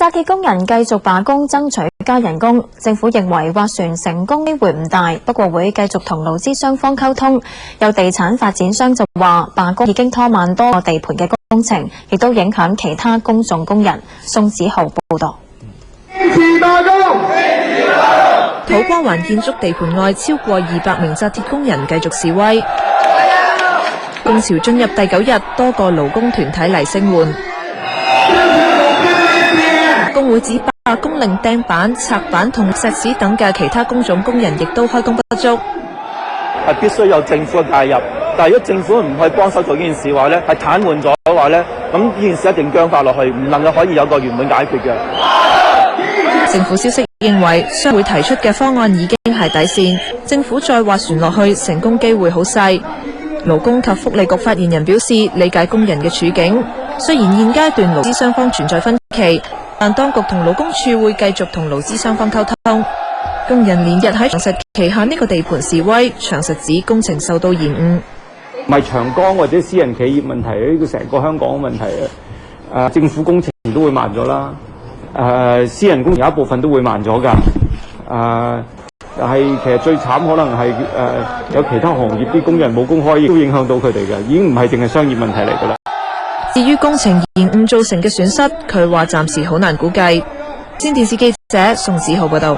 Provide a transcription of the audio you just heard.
紮鐵工人繼續罷工爭取加人工，政府認為斡旋成功機會唔大，不過會繼續同勞資雙方溝通。有地產發展商就話罷工已經拖慢多個地盤嘅工程，亦都影響其他公眾工人。宋子豪報道。土瓜灣建築地盤外超過200名紮鐵工人繼續示威，工潮進入第9日，多個勞工團體嚟聲援。工會指罷工令釘板、拆板同石屎等嘅其他工種工人亦都開工不足。係必須有政府嘅介入，但係如果政府唔可以幫手做呢件事嘅話咧，係癱瘓咗嘅話咧，咁呢件事一定僵化落去，唔能夠可以有個圓滿解決嘅。政府消息認為，商會提出嘅方案已經係底線，政府再斡旋落去，成功機會好細。勞工及福利局發言人表示，理解工人嘅處境，雖然現階段勞資雙方存在分歧，但當局同勞工處會繼續同勞資雙方溝通。工人連日喺長實旗下呢個地盤示威，長實指工程受到延誤。唔係長江或者私人企業問題，呢個成個香港嘅問題啊！政府工程都會慢咗啦，私人工程有一部分都會慢咗㗎。但係其實最慘可能係有其他行業啲工人冇工開，亦都影響到佢哋嘅，已經唔係淨係商業問題嚟㗎啦。至於工程延誤造成嘅損失，佢話暫時好難估計。先電視記者宋子浩報道。